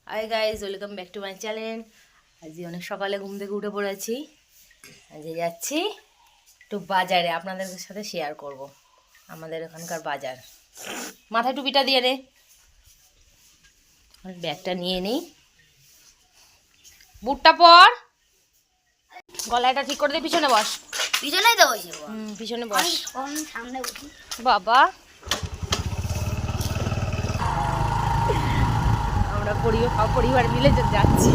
Hi guys, welcome back to my channel. আজকে অনেক সকালে ঘুম থেকে উঠে পড়েছি। আজকে যাচ্ছি একটু বাজারে, আপনাদের সাথে শেয়ার করব আমাদের এখানকার বাজার। মাথায় টুপিটা দিয়ে রে, ব্যাগটা নিয়ে নেই, বুটটা পর, গলাটা ঠিক করে দে, পিছনে বস। পিছনেই তো বসে পিছনে বস। সামনে বসি বাবা, আমরা পরিবার মিলে যাচ্ছি।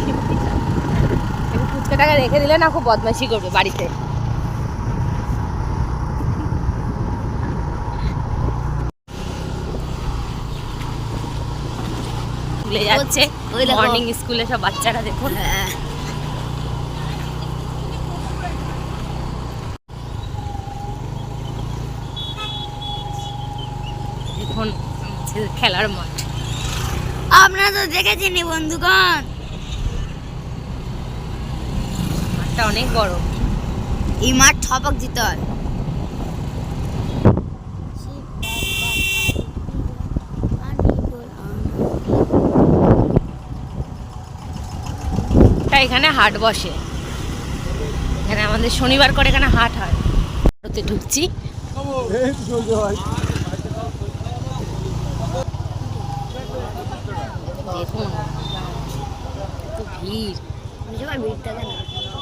ফুচকাটাকে রেখে দিলে না, খুব বদমাইশি করবে বাড়িতে। স্কুলে যাচ্ছে, মর্নিং স্কুলে সব বাচ্চারা দেখুন। এখন খেলার মাঠ, আপনারা তো দেখেছেন বন্ধুগণ, মাঠটা অনেক বড়। এই মাঠ ছপাক দিতে হয়। এখানে হাট বসে, এখানে আমাদের শনিবার করে এখানে হাট হয়। ওতে ঢুকছি, দেখুন তো ভিড়,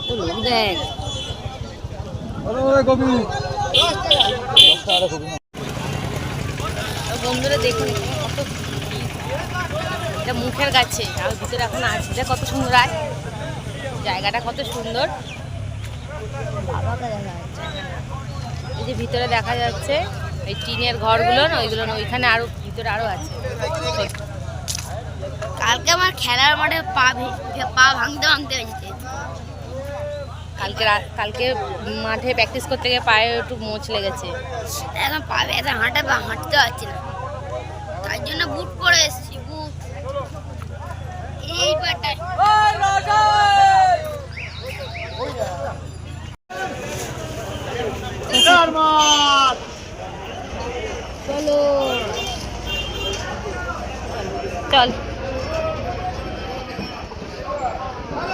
তো লোক দেখ। বন্ধুরা দেখুন কত এটা মুখের কাছে, আর ভিতরে এখন আসছে কত সুন্দর। আর জায়গাটা কত সুন্দর, এই যে ভিতরে দেখা যাচ্ছে এই টিনের ঘরগুলো না, ওইগুলো না, ওইখানে আরো ভিতরে আরো আছে। কালকে আমার খেলার মাঠে পা ভাঙতে হয়েছে। কালকে মাঠে প্র্যাকটিস করতে গিয়ে পায়ে একটু মোচ লেগেছে। এখন পা ব্যথা, হাঁটতে পারছি না, তাই জন্য বুট পরে এসেছি। বুট এই পাটায় চলো চল,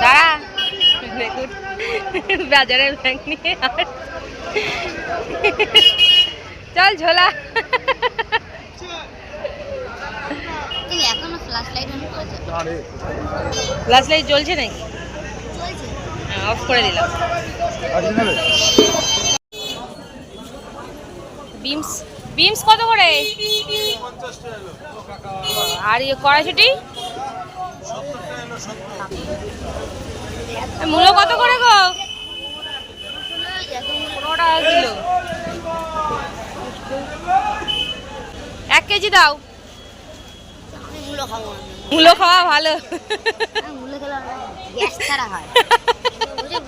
দাঁড়া, দেখুন বাজারের ব্যাগ নিয়ে চল ঝোলা। এখনো ফ্ল্যাশ লাইট অন করেছে? ফ্ল্যাশ লাইট জ্বলছে নাকি? চলছে। হ্যাঁ, অফ করে দিলাম। বিমস কত করে? আর কড়াইশুটি মূলো কত করে গো? 15 টাকা কিলো। 1 কেজি দাও। মূলো খাওয়া ভালো, মূলো খেলে গ্যাস ছাড়া হয়,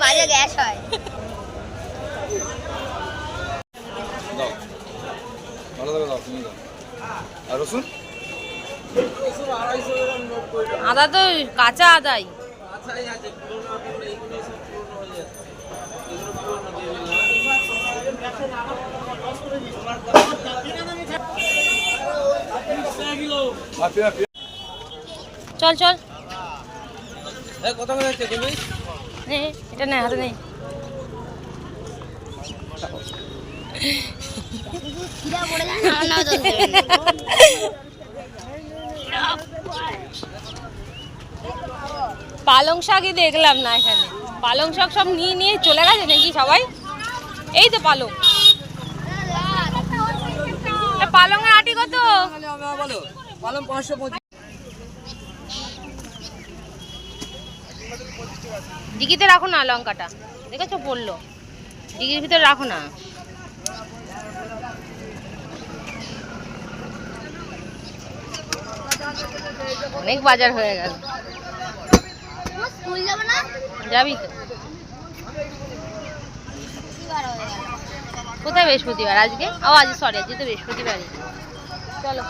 বাজে গ্যাস হয়। আদা তো কাঁচা আদাই। চল চল, এটা নেই, হাতে নেই। পালং শাকই দেখলাম না এখানে। পালং শাক সব নিয়ে চলে গেছে নাকি সবাই? এই তো পালং, পালংয়ের আটি কত? ডিগিতে রাখো না লঙ্কাটা, দেখেছো পড়লো, ডিগির ভিতরে রাখো না। অনেক বাজার হয়ে গেল। স্কুল যাবে না? যাবি তো? কোথায় বৃহস্পতিবার আজকে? ও আজ সরি, আজকে তো বৃহস্পতিবারই। চলো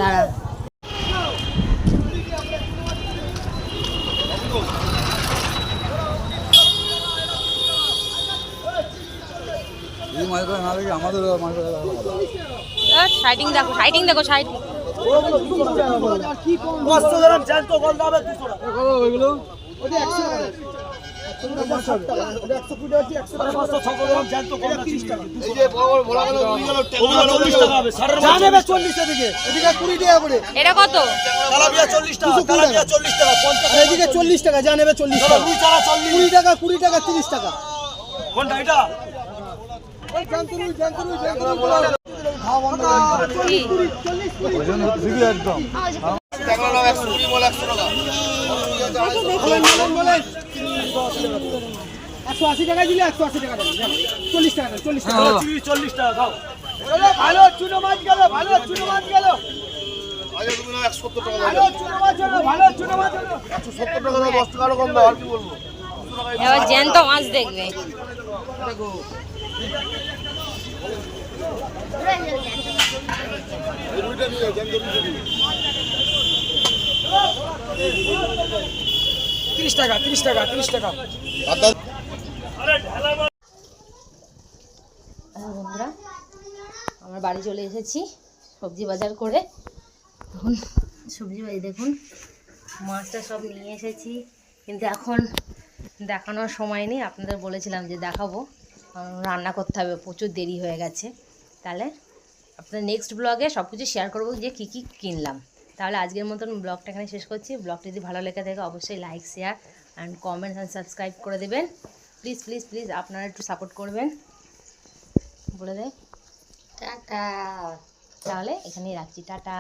দাঁড়া, সাইডিং দেখো, সাইডিং দেখো, সাইডিং। 500 গ্রাম জ্যান্ত গলদা হবে 200 টাকা। ওইগুলো ওটা 100 টাকা। 160 টাকা। 120 আছে 100 টাকা। 500 গ্রাম জ্যান্ত গলদা 30 টাকা। এই যে বড় বড় ভোলা গেল 40 টাকা হবে। জানেবে 40 এদিকে। এদিকে 20 টাকা করে। এটা কত? কালাবিয়া 40 টাকা। কালাবিয়া 40 টাকা। 50 এদিকে 40 টাকা জানেবে 40 টাকা। 20 টাকা 20 টাকা 20 টাকা 30 টাকা। কোনটা এটা? ওই জ্যান্ত বলা খাওয়া বন্ধ করে কি? ওজন দিবি একদম। টাকা নাও 120 বল 100 টাকা। বলেন 180 টাকা দিলে 180 টাকা দেন 40 টাকা 40 টাকা 40 টাকা দাও। ওরে ভালো চুনো মাছ গেল, ভালো চুনো মাছ গেল। আগে তুমি না 170 টাকা দাও। ভালো চুনো মাছ হলো, ভালো চুনো মাছ হলো। 170 টাকা দাও, 10 টাকা কম দাও, আর কি বলবো? এবার জ্যান্ত মাছ দেখবে। দেখো রুইটা নিয়ে জ্যান্ত রুইটা নিয়ে 30 টাকা 30 টাকা 30 টাকা। আচ্ছা বন্ধুরা, আমার বাড়ি চলে এসেছি সবজি বাজার করে। এখন সবজি বাজার দেখুন, মাছটা সব নিয়ে এসেছি, কিন্তু এখন দেখানোর সময় নেই। আপনাদের বলেছিলাম যে দেখাবো, রান্না করতে হবে, প্রচুর দেরি হয়ে গেছে। তাহলে আপনার নেক্সট ব্লগে সব কিছু শেয়ার করবো যে কী কী কিনলাম। তাহলে আজকের মতন ব্লগটা এখানে শেষ করছি। ব্লগটা যদি ভালো লেগে থাকে অবশ্যই like, share and comment and subscribe করে দেবেন। প্লিজ প্লিজ প্লিজ আপনারা একটু সাপোর্ট করবেন, বলে দেয় টাটা। তাহলে এখানেই রাখছি, টাটা।